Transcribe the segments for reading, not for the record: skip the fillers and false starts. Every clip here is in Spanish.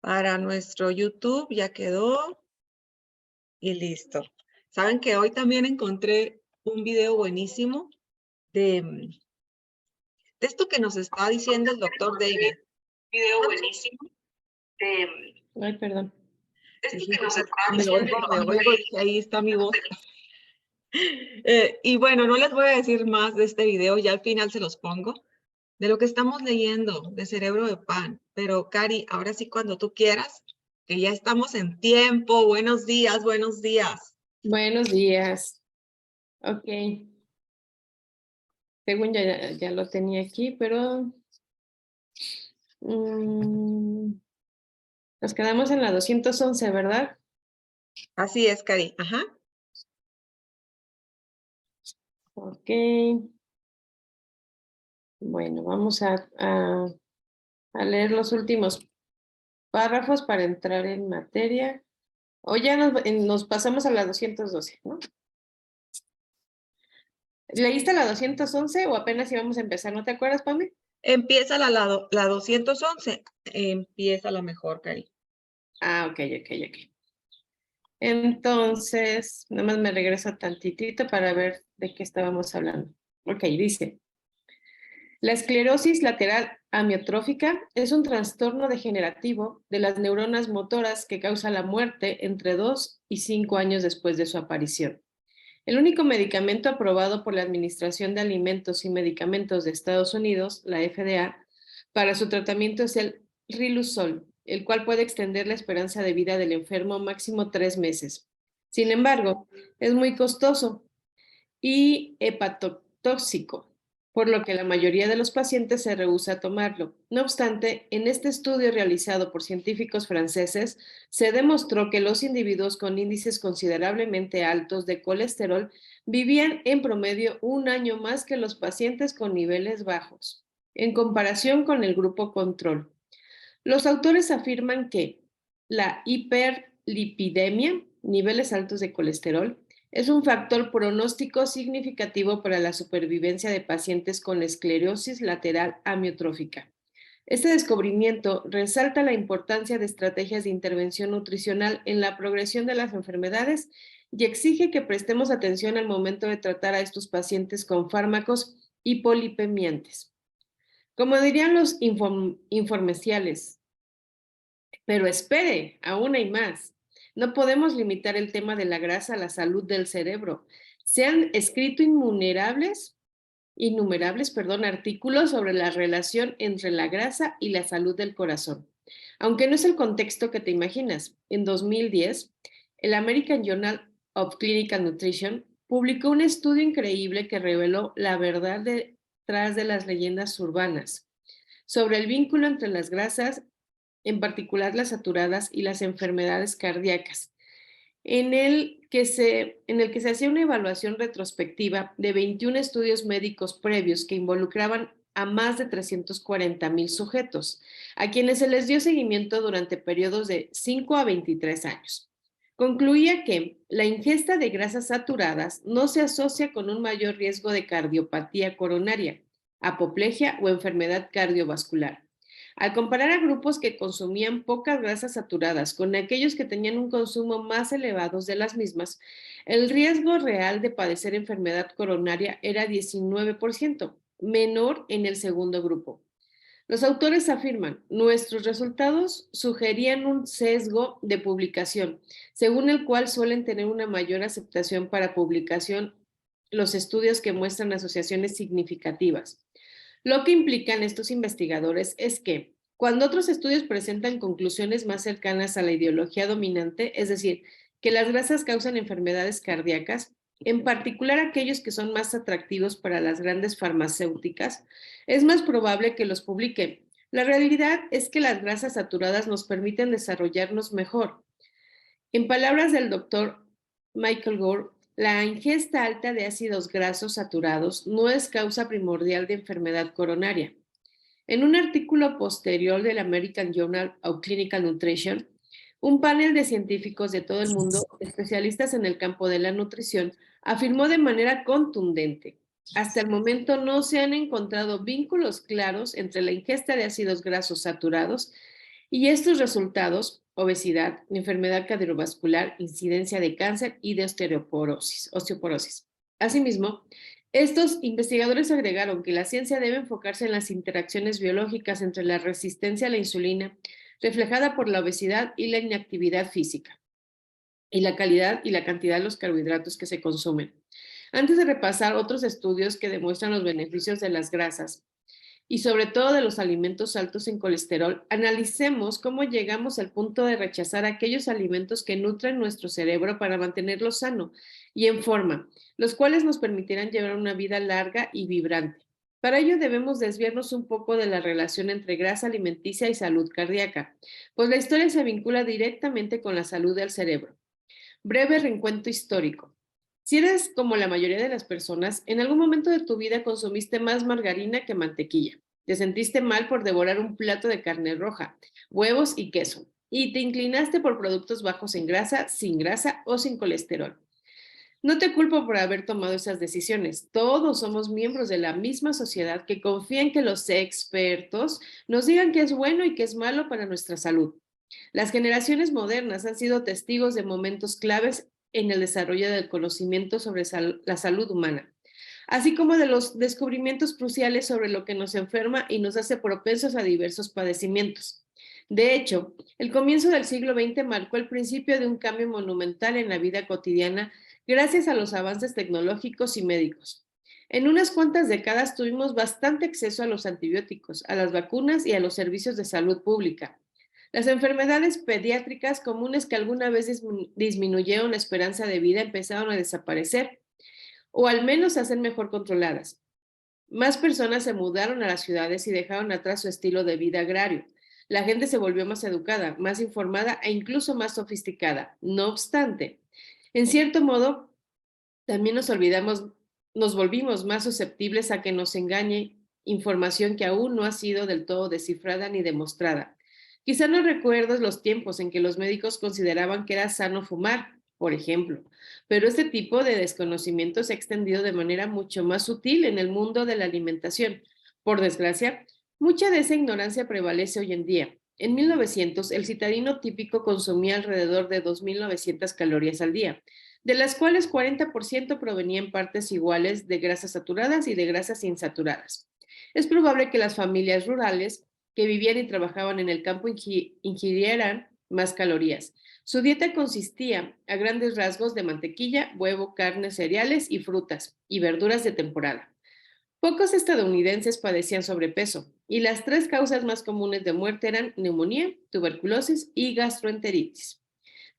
Para nuestro YouTube ya quedó y listo. Saben que hoy también encontré un video buenísimo de esto que nos está diciendo el doctor David. Video buenísimo de Ay, perdón. esto que nos está Me diciendo oigo, el me doctor oigo, dije, ahí está mi voz. Y bueno, no les voy a decir más de este video, ya al final se los pongo, de lo que estamos leyendo, de Cerebro de Pan. Pero, Cari, ahora sí, cuando tú quieras, que ya estamos en tiempo. Buenos días, buenos días. Buenos días. Ok. Según ya lo tenía aquí, pero nos quedamos en la 211, ¿verdad? Así es, Cari. Ajá. Ok. Bueno, vamos a leer los últimos párrafos para entrar en materia. O ya nos pasamos a la 212, ¿no? ¿Leíste la 211 o apenas íbamos a empezar? ¿No te acuerdas, Pame? Empieza la 211. Empieza la mejor, Cari. Ah, ok. Entonces, nada más me regreso tantitito para ver de qué estábamos hablando. Ok, dice, la esclerosis lateral amiotrófica es un trastorno degenerativo de las neuronas motoras que causa la muerte entre 2 y 5 años después de su aparición. El único medicamento aprobado por la Administración de Alimentos y Medicamentos de Estados Unidos, la FDA, para su tratamiento es el Riluzol, el cual puede extender la esperanza de vida del enfermo máximo 3 meses. Sin embargo, es muy costoso y hepatotóxico, por lo que la mayoría de los pacientes se rehúsa a tomarlo. No obstante, en este estudio realizado por científicos franceses, se demostró que los individuos con índices considerablemente altos de colesterol vivían en promedio un año más que los pacientes con niveles bajos, en comparación con el grupo control. Los autores afirman que la hiperlipidemia, niveles altos de colesterol, es un factor pronóstico significativo para la supervivencia de pacientes con esclerosis lateral amiotrófica. Este descubrimiento resalta la importancia de estrategias de intervención nutricional en la progresión de las enfermedades y exige que prestemos atención al momento de tratar a estos pacientes con fármacos hipolipemiantes. Como dirían los informeciales, pero espere, aún hay más. No podemos limitar el tema de la grasa a la salud del cerebro. Se han escrito innumerables artículos sobre la relación entre la grasa y la salud del corazón. Aunque no es el contexto que te imaginas, en 2010, el American Journal of Clinical Nutrition publicó un estudio increíble que reveló la verdad detrás de las leyendas urbanas sobre el vínculo entre las grasas, en particular las saturadas, y las enfermedades cardíacas, en el que se hacía una evaluación retrospectiva de 21 estudios médicos previos que involucraban a más de 340,000 sujetos, a quienes se les dio seguimiento durante periodos de 5 a 23 años. Concluía que la ingesta de grasas saturadas no se asocia con un mayor riesgo de cardiopatía coronaria, apoplejia o enfermedad cardiovascular. Al comparar a grupos que consumían pocas grasas saturadas con aquellos que tenían un consumo más elevado de las mismas, el riesgo real de padecer enfermedad coronaria era 19%, menor en el segundo grupo. Los autores afirman, nuestros resultados sugerían un sesgo de publicación, según el cual suelen tener una mayor aceptación para publicación los estudios que muestran asociaciones significativas. Lo que implican estos investigadores es que cuando otros estudios presentan conclusiones más cercanas a la ideología dominante, es decir, que las grasas causan enfermedades cardíacas, en particular aquellos que son más atractivos para las grandes farmacéuticas, es más probable que los publiquen. La realidad es que las grasas saturadas nos permiten desarrollarnos mejor. En palabras del doctor Michael Gore, la ingesta alta de ácidos grasos saturados no es causa primordial de enfermedad coronaria. En un artículo posterior del American Journal of Clinical Nutrition, un panel de científicos de todo el mundo, especialistas en el campo de la nutrición, afirmó de manera contundente: hasta el momento no se han encontrado vínculos claros entre la ingesta de ácidos grasos saturados Y estos resultados, obesidad, enfermedad cardiovascular, incidencia de cáncer y de osteoporosis. Asimismo, estos investigadores agregaron que la ciencia debe enfocarse en las interacciones biológicas entre la resistencia a la insulina, reflejada por la obesidad y la inactividad física, y la calidad y la cantidad de los carbohidratos que se consumen. Antes de repasar otros estudios que demuestran los beneficios de las grasas y sobre todo de los alimentos altos en colesterol, analicemos cómo llegamos al punto de rechazar aquellos alimentos que nutren nuestro cerebro para mantenerlo sano y en forma, los cuales nos permitirán llevar una vida larga y vibrante. Para ello debemos desviarnos un poco de la relación entre grasa alimenticia y salud cardíaca, pues la historia se vincula directamente con la salud del cerebro. Breve reencuentro histórico. Si eres como la mayoría de las personas, en algún momento de tu vida consumiste más margarina que mantequilla. Te sentiste mal por devorar un plato de carne roja, huevos y queso, y te inclinaste por productos bajos en grasa, sin grasa o sin colesterol. No te culpo por haber tomado esas decisiones. Todos somos miembros de la misma sociedad que confía en que los expertos nos digan qué es bueno y qué es malo para nuestra salud. Las generaciones modernas han sido testigos de momentos claves en el desarrollo del conocimiento sobre la salud humana, así como de los descubrimientos cruciales sobre lo que nos enferma y nos hace propensos a diversos padecimientos. De hecho, el comienzo del siglo XX marcó el principio de un cambio monumental en la vida cotidiana gracias a los avances tecnológicos y médicos. En unas cuantas décadas tuvimos bastante acceso a los antibióticos, a las vacunas y a los servicios de salud pública. Las enfermedades pediátricas comunes que alguna vez disminuyeron la esperanza de vida empezaron a desaparecer o al menos a ser mejor controladas. Más personas se mudaron a las ciudades y dejaron atrás su estilo de vida agrario. La gente se volvió más educada, más informada e incluso más sofisticada. No obstante, en cierto modo, también nos volvimos más susceptibles a que nos engañe información que aún no ha sido del todo descifrada ni demostrada. Quizá no recuerdas los tiempos en que los médicos consideraban que era sano fumar, por ejemplo, pero este tipo de desconocimiento se ha extendido de manera mucho más sutil en el mundo de la alimentación. Por desgracia, mucha de esa ignorancia prevalece hoy en día. En 1900, el citadino típico consumía alrededor de 2.900 calorías al día, de las cuales 40% provenían partes iguales de grasas saturadas y de grasas insaturadas. Es probable que las familias rurales que vivían y trabajaban en el campo ingirieran más calorías. Su dieta consistía, a grandes rasgos, de mantequilla, huevo, carne, cereales y frutas y verduras de temporada. Pocos estadounidenses padecían sobrepeso y las 3 causas más comunes de muerte eran neumonía, tuberculosis y gastroenteritis.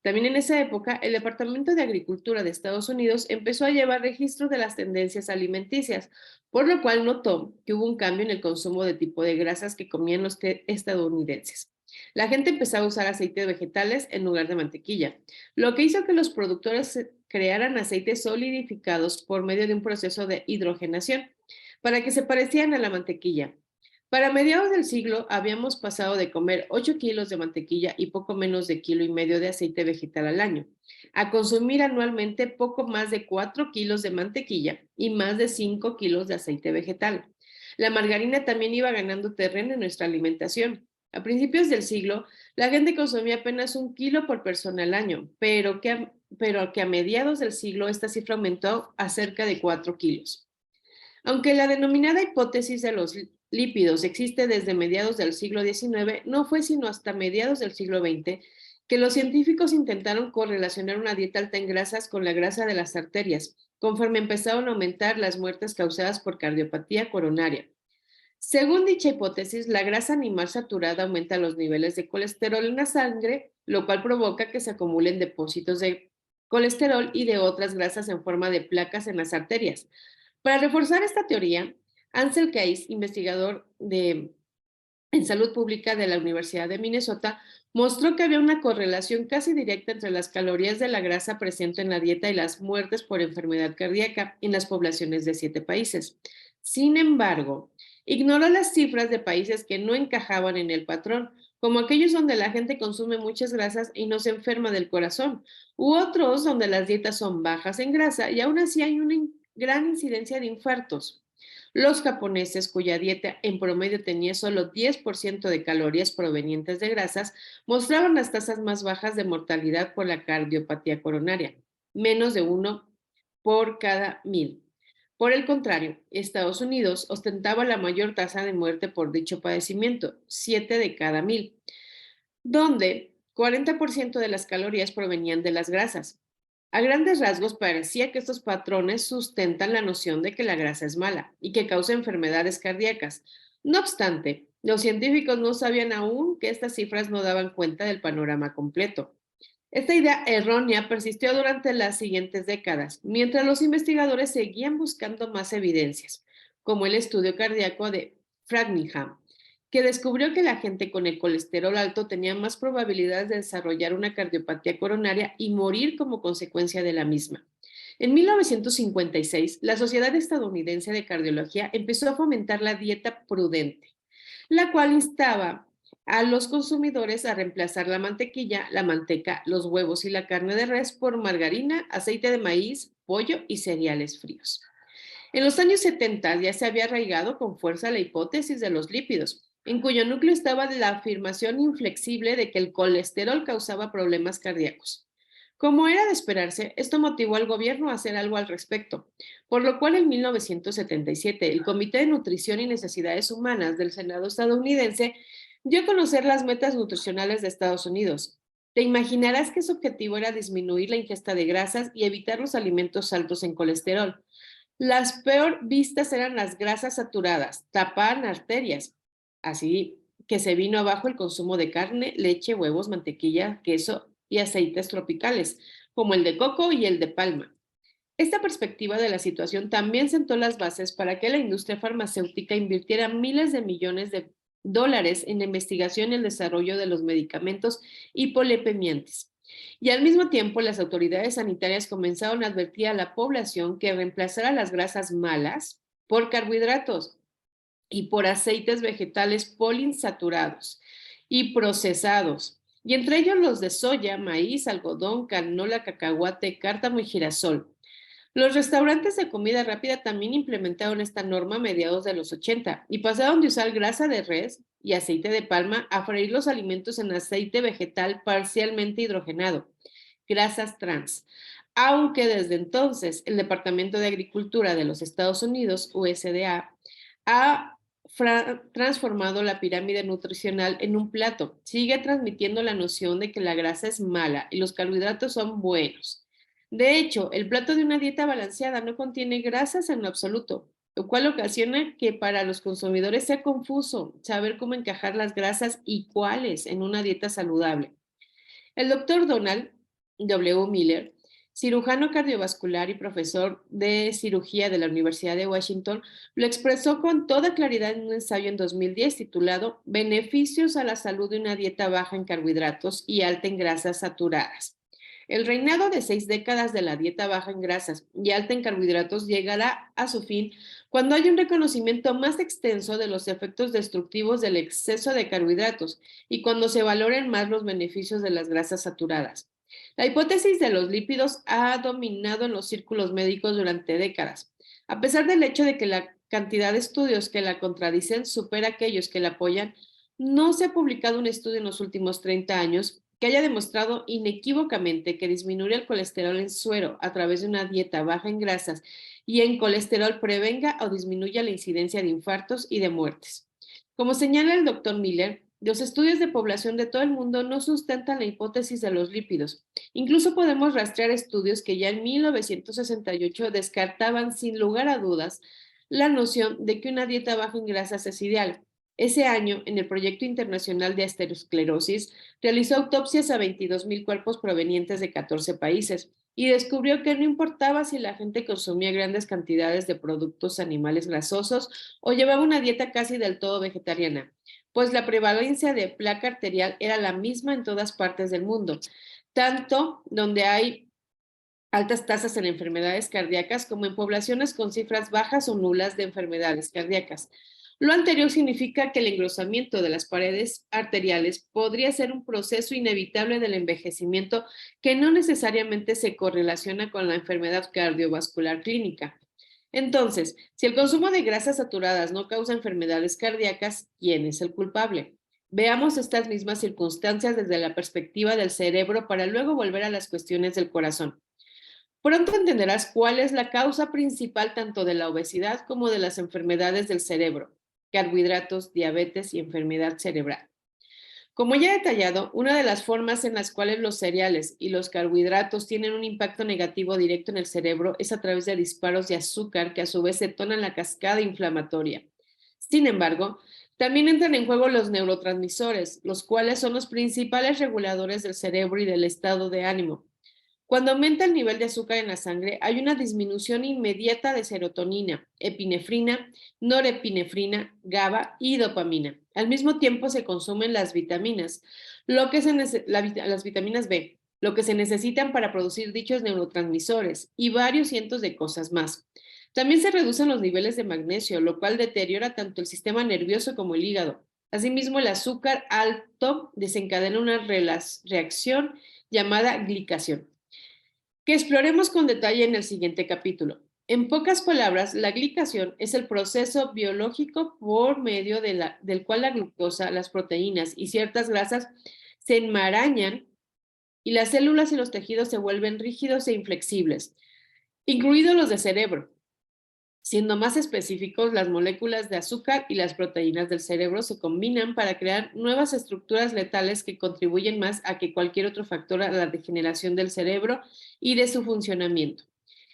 También en esa época, el Departamento de Agricultura de Estados Unidos empezó a llevar registro de las tendencias alimenticias, por lo cual notó que hubo un cambio en el consumo de tipo de grasas que comían los estadounidenses. La gente empezó a usar aceites vegetales en lugar de mantequilla, lo que hizo que los productores crearan aceites solidificados por medio de un proceso de hidrogenación para que se parecieran a la mantequilla. Para mediados del siglo habíamos pasado de comer 8 kilos de mantequilla y poco menos de 1,5 kilos de aceite vegetal al año, a consumir anualmente poco más de 4 kilos de mantequilla y más de 5 kilos de aceite vegetal. La margarina también iba ganando terreno en nuestra alimentación. A principios del siglo, la gente consumía apenas 1 kilo por persona al año, pero que a mediados del siglo esta cifra aumentó a cerca de 4 kilos. Aunque la denominada hipótesis de los lípidos existe desde mediados del siglo XIX, no fue sino hasta mediados del siglo XX que los científicos intentaron correlacionar una dieta alta en grasas con la grasa de las arterias, conforme empezaron a aumentar las muertes causadas por cardiopatía coronaria. Según dicha hipótesis, la grasa animal saturada aumenta los niveles de colesterol en la sangre, lo cual provoca que se acumulen depósitos de colesterol y de otras grasas en forma de placas en las arterias. Para reforzar esta teoría, Ansel Keys, investigador en salud pública de la Universidad de Minnesota, mostró que había una correlación casi directa entre las calorías de la grasa presente en la dieta y las muertes por enfermedad cardíaca en las poblaciones de 7 países. Sin embargo, ignoró las cifras de países que no encajaban en el patrón, como aquellos donde la gente consume muchas grasas y no se enferma del corazón, u otros donde las dietas son bajas en grasa y aún así hay una gran incidencia de infartos. Los japoneses, cuya dieta en promedio tenía solo 10% de calorías provenientes de grasas, mostraban las tasas más bajas de mortalidad por la cardiopatía coronaria, menos de 1 por cada 1000. Por el contrario, Estados Unidos ostentaba la mayor tasa de muerte por dicho padecimiento, 7 de cada 1000, donde 40% de las calorías provenían de las grasas. A grandes rasgos parecía que estos patrones sustentan la noción de que la grasa es mala y que causa enfermedades cardíacas. No obstante, los científicos no sabían aún que estas cifras no daban cuenta del panorama completo. Esta idea errónea persistió durante las siguientes décadas, mientras los investigadores seguían buscando más evidencias, como el estudio cardíaco de Framingham, que descubrió que la gente con el colesterol alto tenía más probabilidades de desarrollar una cardiopatía coronaria y morir como consecuencia de la misma. En 1956, la Sociedad Estadounidense de Cardiología empezó a fomentar la dieta prudente, la cual instaba a los consumidores a reemplazar la mantequilla, la manteca, los huevos y la carne de res por margarina, aceite de maíz, pollo y cereales fríos. En los años 70 ya se había arraigado con fuerza la hipótesis de los lípidos, en cuyo núcleo estaba la afirmación inflexible de que el colesterol causaba problemas cardíacos. Como era de esperarse, esto motivó al gobierno a hacer algo al respecto, por lo cual en 1977 el Comité de Nutrición y Necesidades Humanas del Senado estadounidense dio a conocer las metas nutricionales de Estados Unidos. Te imaginarás que su objetivo era disminuir la ingesta de grasas y evitar los alimentos altos en colesterol. Las peor vistas eran las grasas saturadas, tapaban arterias, así que se vino abajo el consumo de carne, leche, huevos, mantequilla, queso y aceites tropicales, como el de coco y el de palma. Esta perspectiva de la situación también sentó las bases para que la industria farmacéutica invirtiera miles de millones de dólares en la investigación y el desarrollo de los medicamentos hipolipemiantes. Y al mismo tiempo, las autoridades sanitarias comenzaron a advertir a la población que reemplazara las grasas malas por carbohidratos y por aceites vegetales poliinsaturados y procesados, y entre ellos los de soya, maíz, algodón, canola, cacahuate, cártamo y girasol. Los restaurantes de comida rápida también implementaron esta norma a mediados de los 80 y pasaron de usar grasa de res y aceite de palma a freír los alimentos en aceite vegetal parcialmente hidrogenado, grasas trans. Aunque desde entonces el Departamento de Agricultura de los Estados Unidos, USDA, ha transformado la pirámide nutricional en un plato, sigue transmitiendo la noción de que la grasa es mala y los carbohidratos son buenos. De hecho, el plato de una dieta balanceada no contiene grasas en lo absoluto, lo cual ocasiona que para los consumidores sea confuso saber cómo encajar las grasas y cuáles en una dieta saludable. El doctor Donald W. Miller, cirujano cardiovascular y profesor de cirugía de la Universidad de Washington, lo expresó con toda claridad en un ensayo en 2010 titulado Beneficios a la salud de una dieta baja en carbohidratos y alta en grasas saturadas. El reinado de 6 décadas de la dieta baja en grasas y alta en carbohidratos llegará a su fin cuando haya un reconocimiento más extenso de los efectos destructivos del exceso de carbohidratos y cuando se valoren más los beneficios de las grasas saturadas. La hipótesis de los lípidos ha dominado en los círculos médicos durante décadas, a pesar del hecho de que la cantidad de estudios que la contradicen supera aquellos que la apoyan. No se ha publicado un estudio en los últimos 30 años que haya demostrado inequívocamente que disminuir el colesterol en suero a través de una dieta baja en grasas y en colesterol prevenga o disminuya la incidencia de infartos y de muertes. Como señala el doctor Miller, los estudios de población de todo el mundo no sustentan la hipótesis de los lípidos. Incluso podemos rastrear estudios que ya en 1968 descartaban sin lugar a dudas la noción de que una dieta baja en grasas es ideal. Ese año, en el Proyecto Internacional de Aterosclerosis, realizó autopsias a 22,000 cuerpos provenientes de 14 países y descubrió que no importaba si la gente consumía grandes cantidades de productos animales grasosos o llevaba una dieta casi del todo vegetariana, pues la prevalencia de placa arterial era la misma en todas partes del mundo, tanto donde hay altas tasas en enfermedades cardíacas como en poblaciones con cifras bajas o nulas de enfermedades cardíacas. Lo anterior significa que el engrosamiento de las paredes arteriales podría ser un proceso inevitable del envejecimiento que no necesariamente se correlaciona con la enfermedad cardiovascular clínica. Entonces, si el consumo de grasas saturadas no causa enfermedades cardíacas, ¿quién es el culpable? Veamos estas mismas circunstancias desde la perspectiva del cerebro para luego volver a las cuestiones del corazón. Pronto entenderás cuál es la causa principal tanto de la obesidad como de las enfermedades del cerebro, carbohidratos, diabetes y enfermedad cerebral. Como ya he detallado, una de las formas en las cuales los cereales y los carbohidratos tienen un impacto negativo directo en el cerebro es a través de disparos de azúcar que a su vez detonan la cascada inflamatoria. Sin embargo, también entran en juego los neurotransmisores, los cuales son los principales reguladores del cerebro y del estado de ánimo. Cuando aumenta el nivel de azúcar en la sangre, hay una disminución inmediata de serotonina, epinefrina, norepinefrina, GABA y dopamina. Al mismo tiempo se consumen las vitaminas, las vitaminas B, lo que se necesitan para producir dichos neurotransmisores y varios cientos de cosas más. También se reducen los niveles de magnesio, lo cual deteriora tanto el sistema nervioso como el hígado. Asimismo, el azúcar alto desencadena una reacción llamada glicación, que exploremos con detalle en el siguiente capítulo. En pocas palabras, la glicación es el proceso biológico por medio del cual la glucosa, las proteínas y ciertas grasas se enmarañan y las células y los tejidos se vuelven rígidos e inflexibles, incluidos los del cerebro. Siendo más específicos, las moléculas de azúcar y las proteínas del cerebro se combinan para crear nuevas estructuras letales que contribuyen más a que cualquier otro factor a la degeneración del cerebro y de su funcionamiento.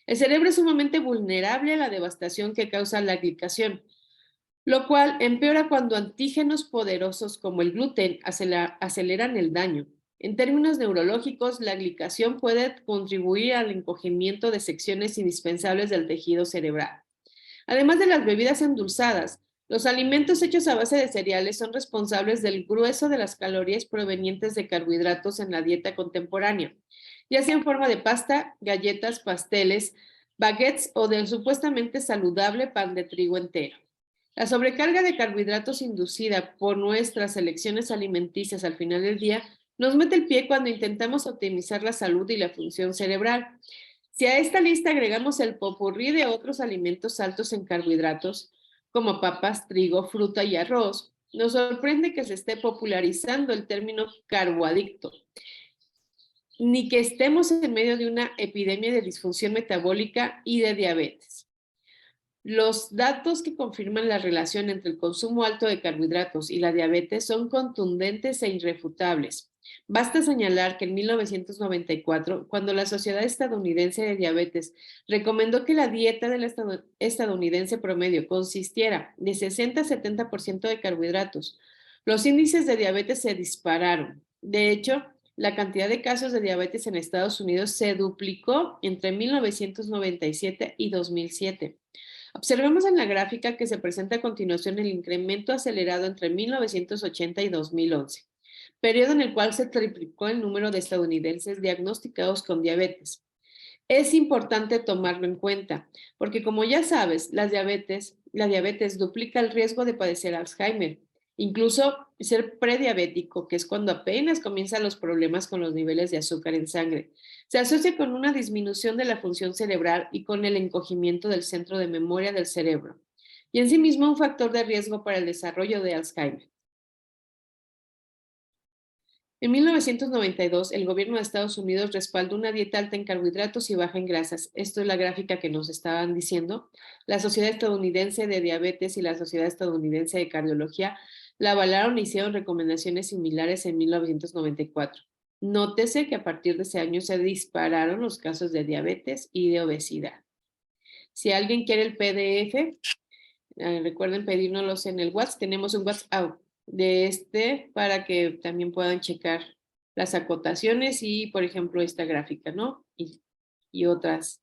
El cerebro es sumamente vulnerable a la devastación que causa la glicación, lo cual empeora cuando antígenos poderosos como el gluten aceleran el daño. En términos neurológicos, la glicación puede contribuir al encogimiento de secciones indispensables del tejido cerebral. Además de las bebidas endulzadas, los alimentos hechos a base de cereales son responsables del grueso de las calorías provenientes de carbohidratos en la dieta contemporánea, ya sea en forma de pasta, galletas, pasteles, baguettes o del supuestamente saludable pan de trigo entero. La sobrecarga de carbohidratos inducida por nuestras elecciones alimenticias al final del día nos mete el pie cuando intentamos optimizar la salud y la función cerebral. Si a esta lista agregamos el popurrí de otros alimentos altos en carbohidratos, como papas, trigo, fruta y arroz, nos sorprende que se esté popularizando el término carboadicto, ni que estemos en medio de una epidemia de disfunción metabólica y de diabetes. Los datos que confirman la relación entre el consumo alto de carbohidratos y la diabetes son contundentes e irrefutables. Basta señalar que en 1994, cuando la Sociedad Estadounidense de Diabetes recomendó que la dieta del estadounidense promedio consistiera de 60 a 70% de carbohidratos, los índices de diabetes se dispararon. De hecho, la cantidad de casos de diabetes en Estados Unidos se duplicó entre 1997 y 2007. Observemos en la gráfica que se presenta a continuación el incremento acelerado entre 1980 y 2011, periodo en el cual se triplicó el número de estadounidenses diagnosticados con diabetes. Es importante tomarlo en cuenta, porque como ya sabes, la diabetes duplica el riesgo de padecer Alzheimer, incluso ser prediabético, que es cuando apenas comienzan los problemas con los niveles de azúcar en sangre. Se asocia con una disminución de la función cerebral y con el encogimiento del centro de memoria del cerebro, y en sí mismo un factor de riesgo para el desarrollo de Alzheimer. En 1992, el gobierno de Estados Unidos respaldó una dieta alta en carbohidratos y baja en grasas. Esto es la gráfica que nos estaban diciendo. La Sociedad Estadounidense de Diabetes y la Sociedad Estadounidense de Cardiología la avalaron e hicieron recomendaciones similares en 1994. Nótese que a partir de ese año se dispararon los casos de diabetes y de obesidad. Si alguien quiere el PDF, recuerden pedírnoslos en el WhatsApp. Tenemos un WhatsApp de para que también puedan checar las acotaciones y, por ejemplo, esta gráfica, ¿no? Y otras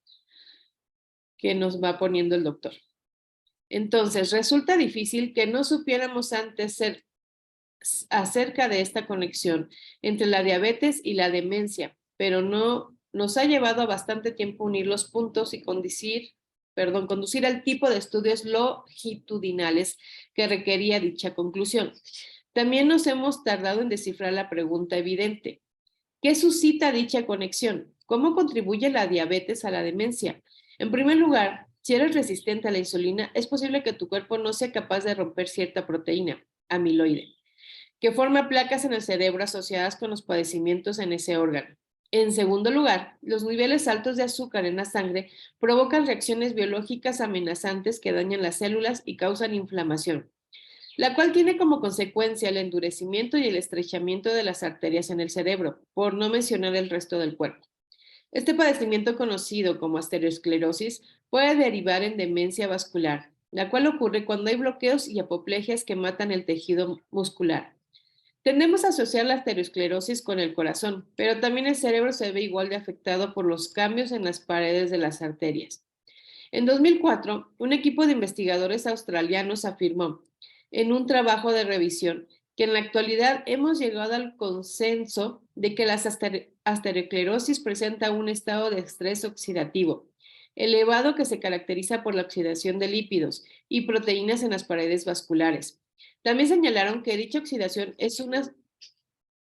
que nos va poniendo el doctor. Entonces, resulta difícil que no supiéramos antes acerca de esta conexión entre la diabetes y la demencia, pero no nos ha llevado bastante tiempo unir los puntos y conducir al tipo de estudios longitudinales que requería dicha conclusión. También nos hemos tardado en descifrar la pregunta evidente. ¿Qué suscita dicha conexión? ¿Cómo contribuye la diabetes a la demencia? En primer lugar, Si eres resistente a la insulina, es posible que tu cuerpo no sea capaz de romper cierta proteína, amiloide, que forma placas en el cerebro asociadas con los padecimientos en ese órgano. En segundo lugar, los niveles altos de azúcar en la sangre provocan reacciones biológicas amenazantes que dañan las células y causan inflamación, la cual tiene como consecuencia el endurecimiento y el estrechamiento de las arterias en el cerebro, por no mencionar el resto del cuerpo. Este padecimiento conocido como arteriosclerosis puede derivar en demencia vascular, la cual ocurre cuando hay bloqueos y apoplegias que matan el tejido muscular. Tendemos a asociar la arteriosclerosis con el corazón, pero también el cerebro se ve igual de afectado por los cambios en las paredes de las arterias. En 2004, un equipo de investigadores australianos afirmó, en un trabajo de revisión, que en la actualidad hemos llegado al consenso de que la arteriosclerosis presenta un estado de estrés oxidativo elevado que se caracteriza por la oxidación de lípidos y proteínas en las paredes vasculares. También señalaron que dicha oxidación es una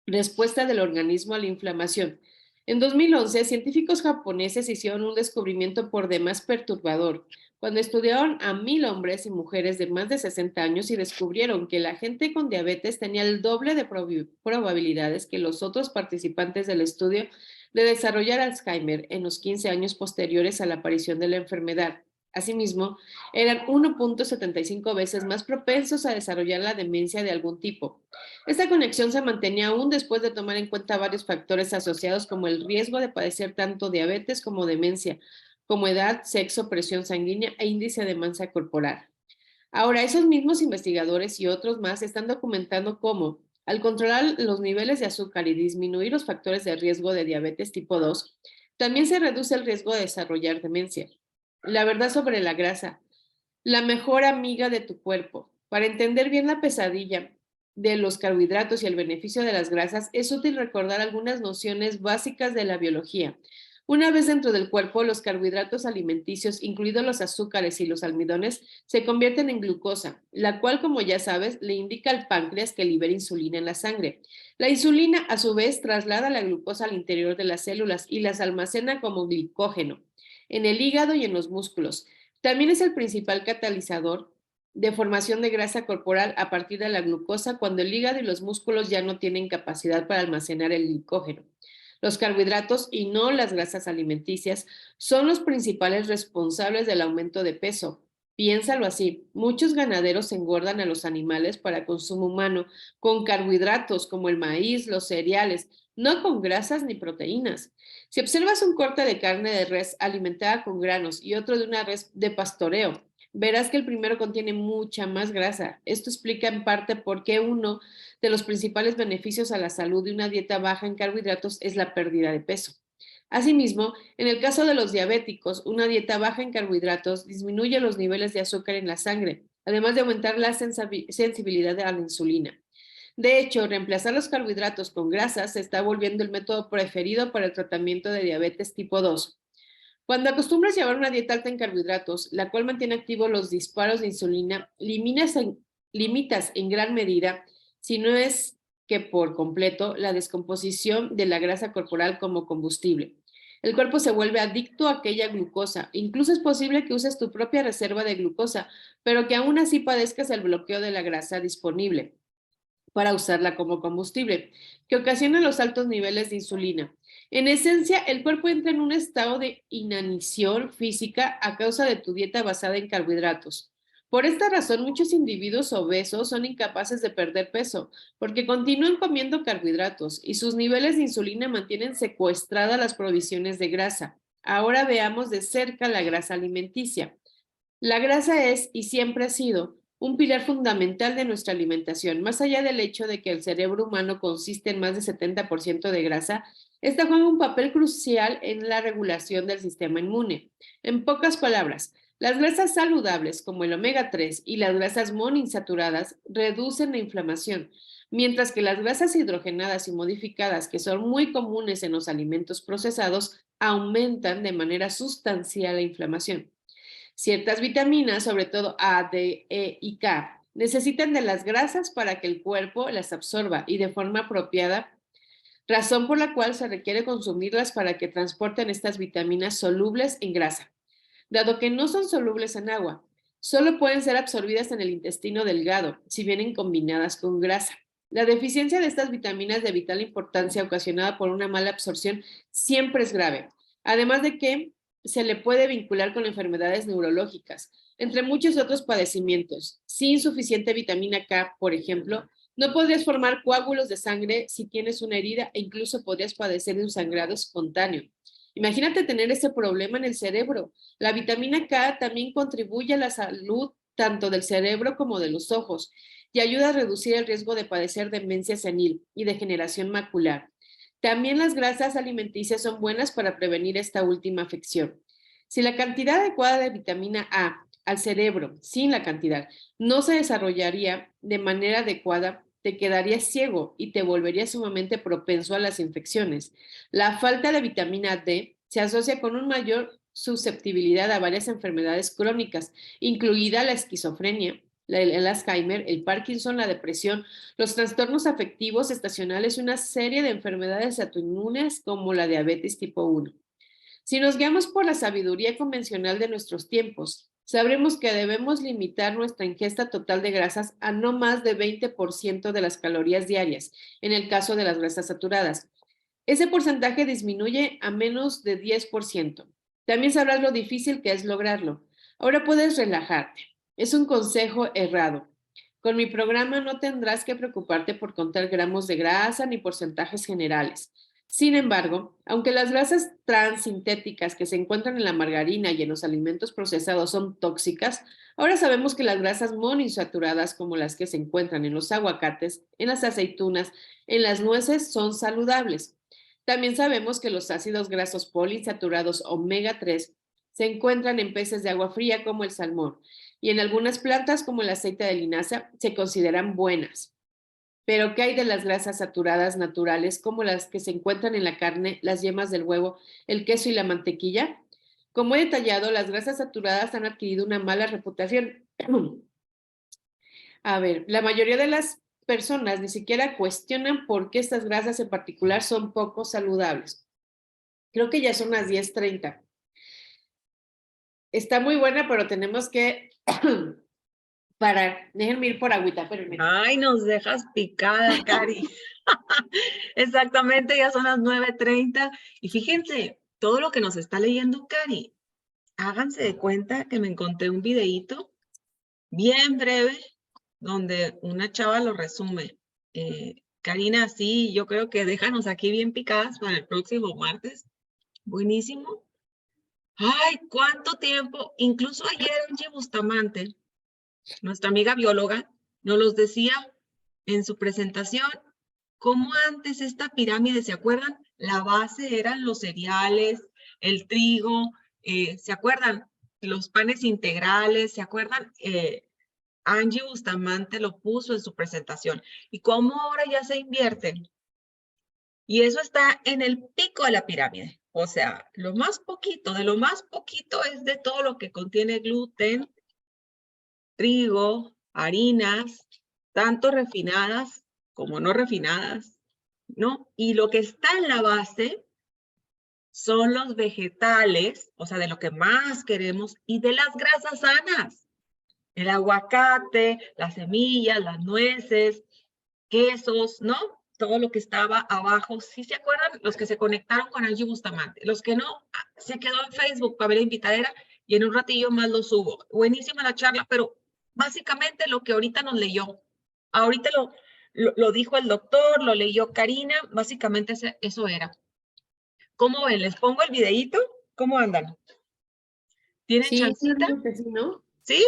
respuesta del organismo a la inflamación. En 2011, científicos japoneses hicieron un descubrimiento por demás perturbador, cuando estudiaron a 1,000 hombres y mujeres de más de 60 años y descubrieron que la gente con diabetes tenía el doble de probabilidades que los otros participantes del estudio de desarrollar Alzheimer en los 15 años posteriores a la aparición de la enfermedad. Asimismo, eran 1.75 veces más propensos a desarrollar la demencia de algún tipo. Esta conexión se mantenía aún después de tomar en cuenta varios factores asociados como el riesgo de padecer tanto diabetes como demencia, como edad, sexo, presión sanguínea e índice de masa corporal. Ahora, esos mismos investigadores y otros más están documentando cómo, al controlar los niveles de azúcar y disminuir los factores de riesgo de diabetes tipo 2, también se reduce el riesgo de desarrollar demencia. La verdad sobre la grasa, la mejor amiga de tu cuerpo. Para entender bien la pesadilla de los carbohidratos y el beneficio de las grasas, es útil recordar algunas nociones básicas de la biología. Una vez dentro del cuerpo, los carbohidratos alimenticios, incluidos los azúcares y los almidones, se convierten en glucosa, la cual, como ya sabes, le indica al páncreas que libera insulina en la sangre. La insulina, a su vez, traslada la glucosa al interior de las células y las almacena como glicógeno en el hígado y en los músculos. También es el principal catalizador de formación de grasa corporal a partir de la glucosa cuando el hígado y los músculos ya no tienen capacidad para almacenar el glicógeno. Los carbohidratos y no las grasas alimenticias son los principales responsables del aumento de peso. Piénsalo así, muchos ganaderos engordan a los animales para consumo humano con carbohidratos como el maíz, los cereales, no con grasas ni proteínas. Si observas un corte de carne de res alimentada con granos y otro de una res de pastoreo, verás que el primero contiene mucha más grasa. Esto explica en parte por qué uno de los principales beneficios a la salud de una dieta baja en carbohidratos es la pérdida de peso. Asimismo, en el caso de los diabéticos, una dieta baja en carbohidratos disminuye los niveles de azúcar en la sangre, además de aumentar la sensibilidad a la insulina. De hecho, reemplazar los carbohidratos con grasas se está volviendo el método preferido para el tratamiento de diabetes tipo 2. Cuando acostumbras llevar una dieta alta en carbohidratos, la cual mantiene activos los disparos de insulina, limitas en gran medida, si no es que por completo, la descomposición de la grasa corporal como combustible. El cuerpo se vuelve adicto a aquella glucosa. Incluso es posible que uses tu propia reserva de glucosa, pero que aún así padezcas el bloqueo de la grasa disponible para usarla como combustible, que ocasiona los altos niveles de insulina. En esencia, el cuerpo entra en un estado de inanición física a causa de tu dieta basada en carbohidratos. Por esta razón, muchos individuos obesos son incapaces de perder peso porque continúan comiendo carbohidratos y sus niveles de insulina mantienen secuestradas las provisiones de grasa. Ahora veamos de cerca la grasa alimenticia. La grasa es y siempre ha sido un pilar fundamental de nuestra alimentación. Más allá del hecho de que el cerebro humano consiste en más de 70% de grasa, esta juega un papel crucial en la regulación del sistema inmune. En pocas palabras, las grasas saludables como el omega 3 y las grasas monoinsaturadas reducen la inflamación, mientras que las grasas hidrogenadas y modificadas, que son muy comunes en los alimentos procesados, aumentan de manera sustancial la inflamación. Ciertas vitaminas, sobre todo A, D, E y K, necesitan de las grasas para que el cuerpo las absorba y de forma apropiada, razón por la cual se requiere consumirlas para que transporten estas vitaminas solubles en grasa. dado que no son solubles en agua. Solo pueden ser absorbidas en el intestino delgado, si vienen combinadas con grasa. La deficiencia de estas vitaminas de vital importancia ocasionada por una mala absorción siempre es grave, además de que se le puede vincular con enfermedades neurológicas, entre muchos otros padecimientos. Sin suficiente vitamina K, por ejemplo, no podrías formar coágulos de sangre si tienes una herida e incluso podrías padecer de un sangrado espontáneo. Imagínate tener ese problema en el cerebro. La vitamina K también contribuye a la salud tanto del cerebro como de los ojos y ayuda a reducir el riesgo de padecer demencia senil y degeneración macular. También las grasas alimenticias son buenas para prevenir esta última afección. Si la cantidad adecuada de vitamina A al cerebro, sin la cantidad, no se desarrollaría de manera adecuada, te quedarías ciego y te volverías sumamente propenso a las infecciones. La falta de vitamina D se asocia con una mayor susceptibilidad a varias enfermedades crónicas, incluida la esquizofrenia, el Alzheimer, el Parkinson, la depresión, los trastornos afectivos estacionales y una serie de enfermedades autoinmunes como la diabetes tipo 1. Si nos guiamos por la sabiduría convencional de nuestros tiempos, sabremos que debemos limitar nuestra ingesta total de grasas a no más de 20% de las calorías diarias, en el caso de las grasas saturadas. Ese porcentaje disminuye a menos de 10%. También sabrás lo difícil que es lograrlo. Ahora puedes relajarte. Es un consejo errado. Con mi programa no tendrás que preocuparte por contar gramos de grasa ni porcentajes generales. Sin embargo, aunque las grasas transsintéticas que se encuentran en la margarina y en los alimentos procesados son tóxicas, ahora sabemos que las grasas monoinsaturadas, como las que se encuentran en los aguacates, en las aceitunas, en las nueces, son saludables. También sabemos que los ácidos grasos poliinsaturados omega 3 se encuentran en peces de agua fría como el salmón y en algunas plantas como el aceite de linaza se consideran buenas. Pero ¿qué hay de las grasas saturadas naturales como las que se encuentran en la carne, las yemas del huevo, el queso y la mantequilla? Como he detallado, las grasas saturadas han adquirido una mala reputación. A ver, la mayoría de las personas ni siquiera cuestionan por qué estas grasas en particular son poco saludables. Creo que ya son las 10:30. Está muy buena, pero tenemos que parar. Déjenme ir por agüita, pero Ay, nos dejas picada, Cari. Exactamente, ya son las 9:30. Y fíjense, todo lo que nos está leyendo Cari. Háganse de cuenta que me encontré un videíto bien breve donde una chava lo resume. Karina, sí, yo creo que déjanos aquí bien picadas para el próximo martes. Buenísimo. Ay, cuánto tiempo. Incluso ayer Angie Bustamante, nuestra amiga bióloga, nos los decía en su presentación, cómo antes esta pirámide, ¿se acuerdan? La base eran los cereales, el trigo, ¿se acuerdan? Los panes integrales, ¿se acuerdan? Angie Bustamante lo puso en su presentación. Y cómo ahora ya se invierte. Y eso está en el pico de la pirámide. O sea, lo más poquito, de lo más poquito es de todo lo que contiene gluten, trigo, harinas, tanto refinadas como no refinadas, ¿no? Y lo que está en la base son los vegetales, o sea, de lo que más queremos, y de las grasas sanas. El aguacate, las semillas, las nueces, quesos, ¿no? Todo lo que estaba abajo. ¿Sí se acuerdan? Los que se conectaron con Angie Bustamante. Los que no, se quedó en Facebook para ver la invitadera y en un ratillo más lo subo. Buenísima la charla, pero básicamente lo que ahorita nos leyó. Ahorita lo dijo el doctor, lo leyó Karina, básicamente eso era. ¿Cómo ven? ¿Les pongo el videíto? ¿Cómo andan? ¿Tienen chancita? Sí, ¿no? ¿Sí?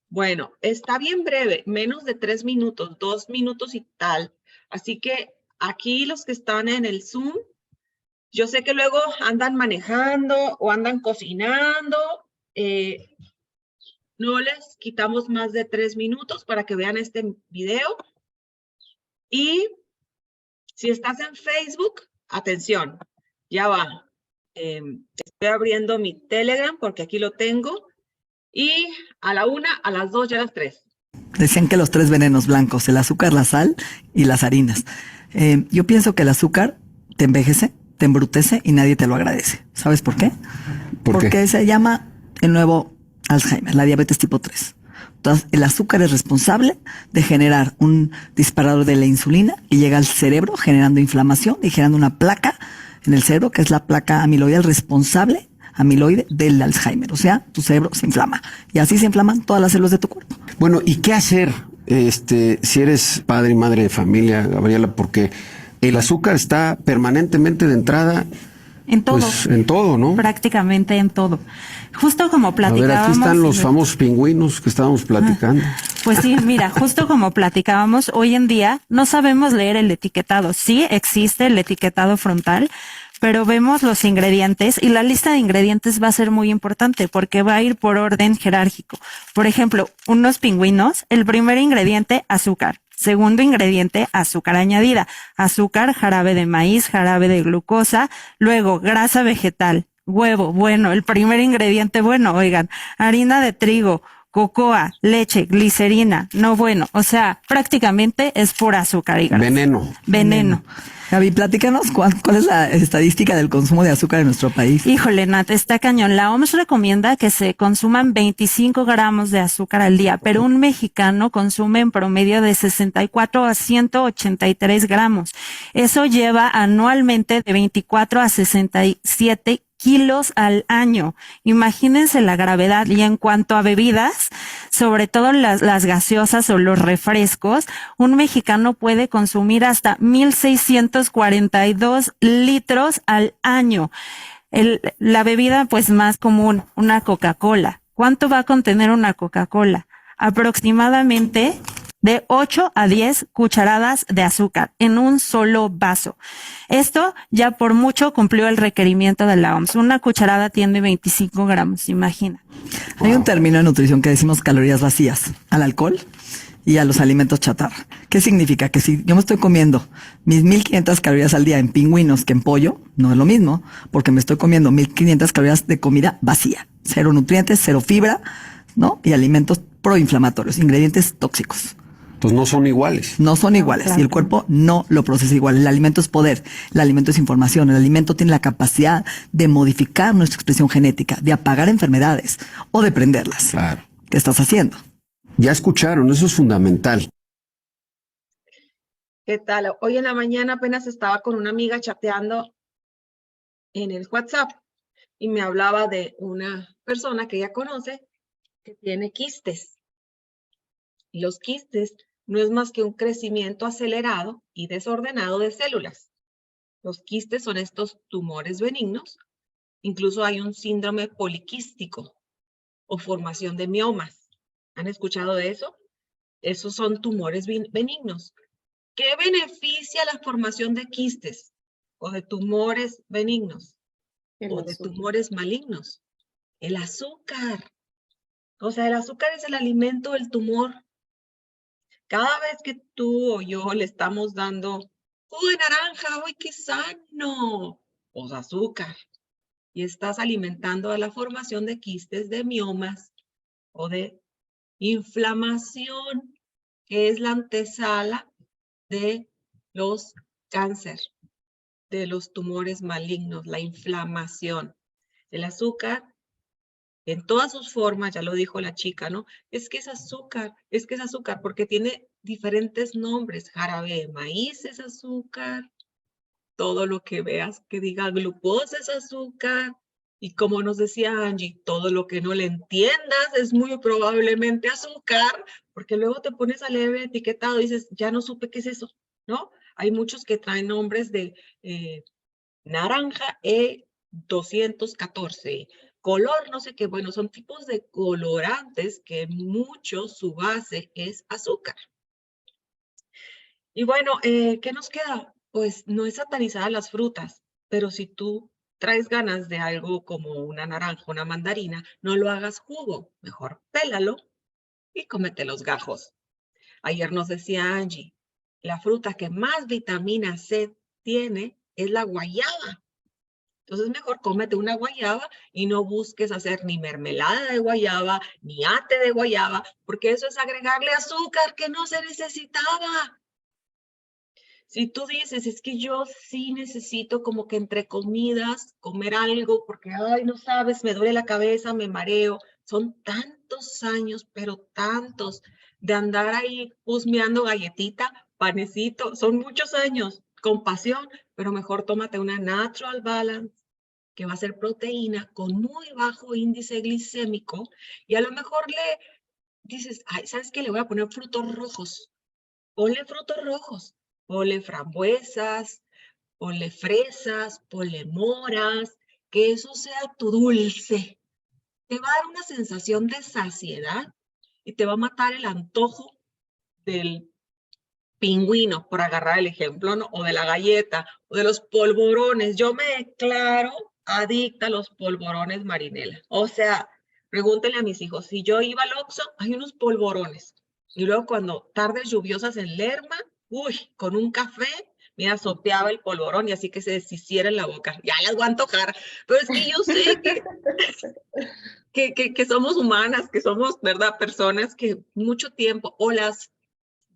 Bueno, está bien breve, menos de 3 minutos, 2 minutos y tal. Así que aquí los que están en el Zoom, yo sé que luego andan manejando o andan cocinando. No les quitamos más de 3 minutos para que vean este video. Y si estás en Facebook, atención, ya va. Estoy abriendo mi Telegram porque aquí lo tengo. Y a la 1, a las 2 y a las 3. Decían que los 3 venenos blancos, el azúcar, la sal y las harinas. Yo pienso que el azúcar te envejece, te embrutece y nadie te lo agradece. ¿Sabes por qué? ¿Por qué? Porque se llama el nuevo Alzheimer, la diabetes tipo 3. Entonces, el azúcar es responsable de generar un disparador de la insulina y llega al cerebro generando inflamación y generando una placa en el cerebro, que es la placa amiloide responsable, amiloide, del Alzheimer. O sea, tu cerebro se inflama y así se inflaman todas las células de tu cuerpo. Bueno, ¿y qué hacer si eres padre y madre de familia, Gabriela? Porque el azúcar está permanentemente de entrada. En todo. Pues en todo, ¿no? Prácticamente en todo. Justo como A platicábamos. ver, aquí están los famosos pingüinos que estábamos platicando. Pues sí, mira, justo como platicábamos, hoy en día no sabemos leer el etiquetado. Sí existe el etiquetado frontal, pero vemos los ingredientes y la lista de ingredientes va a ser muy importante porque va a ir por orden jerárquico. Por ejemplo, unos pingüinos, el primer ingrediente, azúcar. Segundo ingrediente, azúcar añadida, azúcar, jarabe de maíz, jarabe de glucosa, luego grasa vegetal, huevo, bueno, el primer ingrediente, bueno, oigan, harina de trigo, cocoa, leche, glicerina, no bueno, o sea, prácticamente es pura azúcar y grasa. Veneno. Gaby, platícanos cuál es la estadística del consumo de azúcar en nuestro país. Híjole, Nat, está cañón. La OMS recomienda que se consuman 25 gramos de azúcar al día, pero un mexicano consume en promedio de 64 a 183 gramos. Eso lleva anualmente de 24 a 67 kilos al año. Imagínense la gravedad. Y en cuanto a bebidas, sobre todo las gaseosas o los refrescos, un mexicano puede consumir hasta 1,642 litros al año. La bebida pues más común, una Coca-Cola. ¿Cuánto va a contener una Coca-Cola? Aproximadamente de 8 a 10 cucharadas de azúcar en un solo vaso. Esto ya por mucho cumplió el requerimiento de la OMS. Una cucharada tiene 25 gramos, imagina. Hay un término en nutrición que decimos calorías vacías al alcohol y a los alimentos chatarra. ¿Qué significa? Que si yo me estoy comiendo mis 1,500 calorías al día en pingüinos que en pollo, no es lo mismo, porque me estoy comiendo 1,500 calorías de comida vacía. Cero nutrientes, cero fibra, ¿no? Y alimentos proinflamatorios, ingredientes tóxicos. Entonces no son iguales. No son iguales y el cuerpo no lo procesa igual. El alimento es poder, el alimento es información, el alimento tiene la capacidad de modificar nuestra expresión genética, de apagar enfermedades o de prenderlas. Claro. ¿Qué estás haciendo? Ya escucharon, eso es fundamental. ¿Qué tal? Hoy en la mañana apenas estaba con una amiga chateando en el WhatsApp y me hablaba de una persona que ella conoce que tiene quistes. Y los quistes no es más que un crecimiento acelerado y desordenado de células. Los quistes son estos tumores benignos. Incluso hay un síndrome poliquístico o formación de miomas. ¿Han escuchado de eso? Esos son tumores benignos. ¿Qué beneficia la formación de quistes o de tumores benignos o de tumores malignos? El azúcar. O sea, el azúcar es el alimento del tumor. Cada vez que tú o yo le estamos dando jugo de naranja, ¡uy, qué sano! O azúcar. Y estás alimentando a la formación de quistes, de miomas o de inflamación, que es la antesala de los cáncer, de los tumores malignos, la inflamación. El azúcar, en todas sus formas, ya lo dijo la chica, ¿no? Es que es azúcar, porque tiene diferentes nombres. Jarabe de maíz es azúcar, todo lo que veas que diga glucosa es azúcar, y como nos decía Angie, todo lo que no le entiendas es muy probablemente azúcar, porque luego te pones a leer el etiquetado y dices, ya no supe qué es eso, ¿no? Hay muchos que traen nombres de naranja E214, color no sé qué, bueno, son tipos de colorantes que muchos su base es azúcar. Y bueno, ¿qué nos queda? Pues no es satanizar las frutas, pero si tú traes ganas de algo como una naranja, una mandarina, no lo hagas jugo, mejor pélalo y cómete los gajos. Ayer nos decía Angie, la fruta que más vitamina C tiene es la guayaba. Entonces mejor cómete una guayaba y no busques hacer ni mermelada de guayaba, ni ate de guayaba, porque eso es agregarle azúcar que no se necesitaba. Si tú dices, es que yo sí necesito como que entre comidas comer algo porque, ay, no sabes, me duele la cabeza, me mareo. Son tantos años, pero tantos, de andar ahí husmeando galletita, panecito. Son muchos años con pasión, pero mejor tómate una Natural Balance, que va a ser proteína con muy bajo índice glicémico. Y a lo mejor le dices, ay, ¿sabes qué? Le voy a poner frutos rojos. Ponle frutos rojos, ponle frambuesas, ponle fresas, ponle moras, que eso sea tu dulce. Te va a dar una sensación de saciedad y te va a matar el antojo del pingüino, por agarrar el ejemplo, ¿no? O de la galleta, o de los polvorones. Yo me declaro adicta a los polvorones, Marinela. O sea, pregúntenle a mis hijos, si yo iba al Oxxo, hay unos polvorones. Y luego cuando tardes lluviosas en Lerma, uy, con un café, mira, sopeaba el polvorón y así que se deshiciera en la boca. Ya las voy a antojar. Pero es que yo sé que somos humanas, que somos, ¿verdad? Personas que mucho tiempo, o las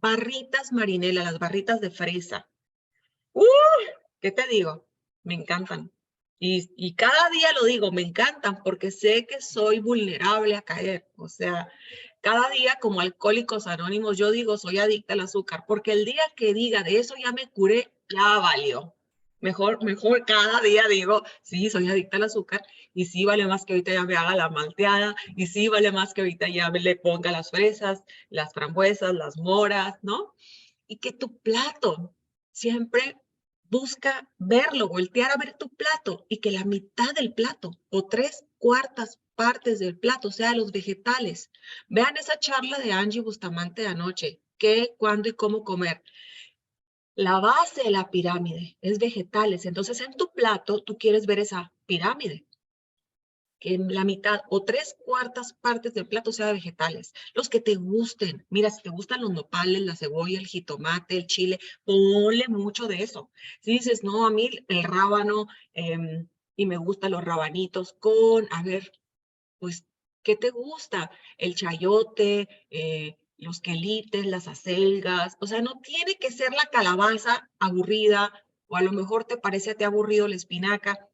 barritas Marinela, las barritas de fresa. ¿Qué te digo? Me encantan. Y cada día lo digo, me encantan porque sé que soy vulnerable a caer. O sea, cada día como Alcohólicos Anónimos, yo digo, soy adicta al azúcar, porque el día que diga de eso ya me curé, ya valió. Mejor cada día digo, sí, soy adicta al azúcar y sí vale más que ahorita ya me haga la malteada y sí vale más que ahorita ya me le ponga las fresas, las frambuesas, las moras, ¿no? Y que tu plato siempre busca verlo, voltear a ver tu plato y que la mitad del plato o 3/4 partes del plato sea de los vegetales. Vean esa charla de Angie Bustamante de anoche, qué, cuándo y cómo comer. La base de la pirámide es vegetales, entonces en tu plato tú quieres ver esa pirámide, que en la mitad o 3/4 partes del plato sea de vegetales, los que te gusten. Mira, si te gustan los nopales, la cebolla, el jitomate, el chile, ponle mucho de eso. Si dices, no, a mí el rábano y me gustan los rabanitos con, a ver, pues, ¿qué te gusta? El chayote, los quelites, las acelgas, o sea, no tiene que ser la calabaza aburrida, o a lo mejor te parece a ti aburrido la espinaca.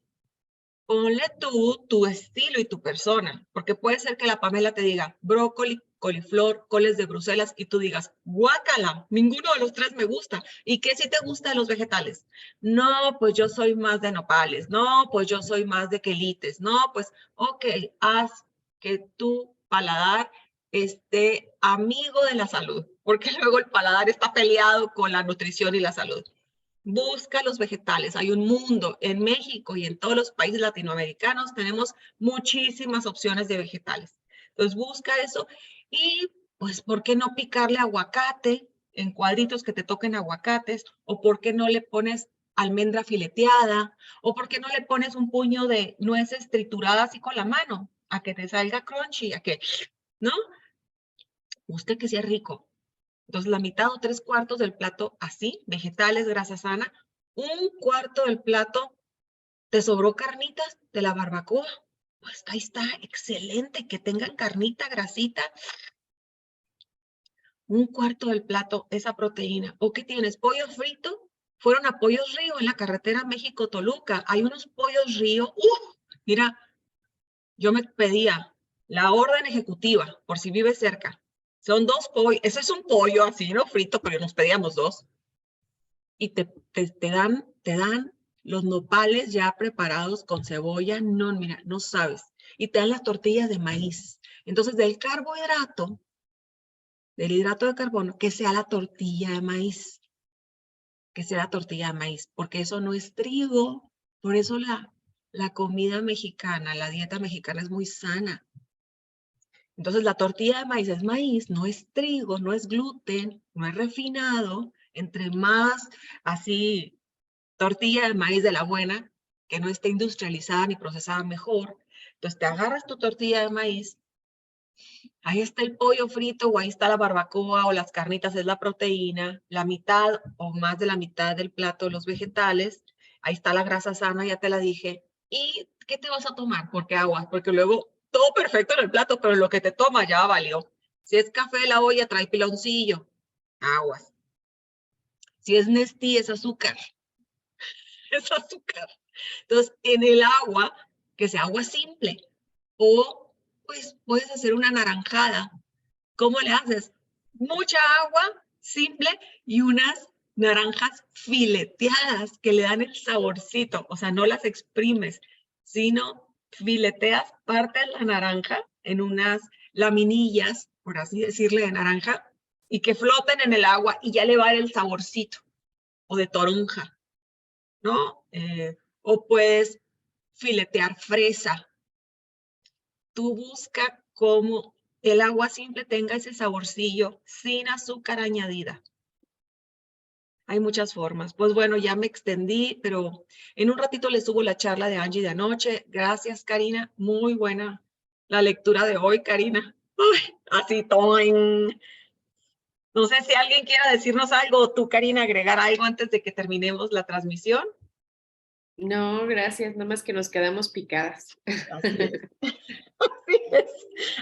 Ponle tú tu estilo y tu persona, porque puede ser que la Pamela te diga brócoli, coliflor, coles de Bruselas y tú digas, guácala, ninguno de los tres me gusta. ¿Y qué si te gusta de los vegetales? No, pues yo soy más de nopales, no, pues yo soy más de quelites, no, pues, ok, haz que tu paladar esté amigo de la salud, porque luego el paladar está peleado con la nutrición y la salud. Busca los vegetales. Hay un mundo en México y en todos los países latinoamericanos. Tenemos muchísimas opciones de vegetales. Entonces busca eso y pues, ¿por qué no picarle aguacate en cuadritos que te toquen aguacates? ¿O por qué no le pones almendra fileteada? ¿O por qué no le pones un puño de nueces trituradas así con la mano? A que te salga crunchy, a que, ¿no? Busca que sea rico. Entonces, la mitad o 3/4 del plato así, vegetales, grasa sana. 1/4 del plato, ¿te sobró carnitas de la barbacoa? Pues ahí está, excelente, que tengan carnita, grasita. 1/4 del plato, esa proteína. ¿O qué tienes? ¿Pollo frito? Fueron a Pollos Río en la carretera México-Toluca. Hay unos pollos Río. Mira, yo me pedía la orden ejecutiva, por si vive cerca. Son 2 pollos, ese es un pollo así, no frito, pero nos pedíamos 2. Y te dan los nopales ya preparados con cebolla, no, mira, no sabes. Y te dan las tortillas de maíz. Entonces, del carbohidrato, del hidrato de carbono, que sea la tortilla de maíz. Que sea la tortilla de maíz, porque eso no es trigo. Por eso la comida mexicana, la dieta mexicana es muy sana. Entonces, la tortilla de maíz, no es trigo, no es gluten, no es refinado. Entre más así, tortilla de maíz de la buena, que no esté industrializada ni procesada, mejor. Entonces, te agarras tu tortilla de maíz, ahí está el pollo frito, o ahí está la barbacoa, o las carnitas es la proteína, la mitad o más de la mitad del plato, los vegetales, ahí está la grasa sana, ya te la dije. ¿Y qué te vas a tomar? Porque aguas, porque luego todo perfecto en el plato, pero lo que te toma ya valió. Si es café de la olla, trae piloncillo. Aguas. Si es Nestí, es azúcar. Es azúcar. Entonces, en el agua, que sea agua simple. O, pues, puedes hacer una naranjada. ¿Cómo le haces? Mucha agua simple y unas naranjas fileteadas que le dan el saborcito. O sea, no las exprimes, sino fileteas, partes la naranja en unas laminillas, por así decirle, de naranja, y que floten en el agua y ya le va el saborcito. O de toronja, ¿no? O puedes filetear fresa. Tú busca cómo el agua simple tenga ese saborcillo sin azúcar añadida. Hay muchas formas. Pues bueno, ya me extendí, pero en un ratito les subo la charla de Angie de anoche. Gracias, Karina. Muy buena la lectura de hoy, Karina. Uy, así, toin. No sé si alguien quiera decirnos algo, o tú, Karina, agregar algo antes de que terminemos la transmisión. No, gracias, nada más que nos quedamos picadas. Así es. Así es.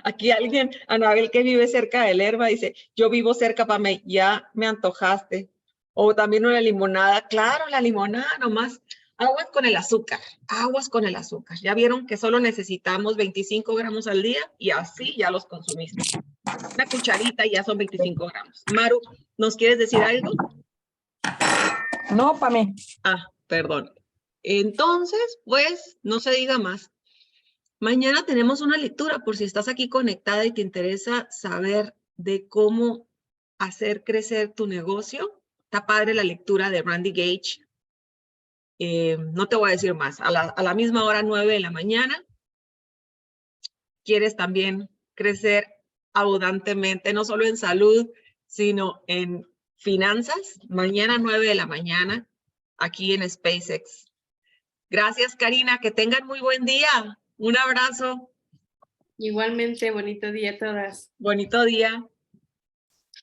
Aquí alguien, Anabel, que vive cerca del Herba, dice, yo vivo cerca, Pame, ya me antojaste. O también una limonada. Claro, la limonada nomás. Aguas con el azúcar. Aguas con el azúcar. Ya vieron que solo necesitamos 25 gramos al día y así ya los consumiste. Una cucharita y ya son 25 gramos. Maru, ¿nos quieres decir algo? No, Pame. Ah, perdón. Entonces, pues, no se diga más. Mañana tenemos una lectura por si estás aquí conectada y te interesa saber de cómo hacer crecer tu negocio. Está padre la lectura de Randy Gage. No te voy a decir más. A la misma hora, 9 de la mañana. ¿Quieres también crecer abundantemente, no solo en salud, sino en finanzas? Mañana, 9 de la mañana, aquí en SpaceX. Gracias, Karina. Que tengan muy buen día. Un abrazo. Igualmente, bonito día a todas. Bonito día.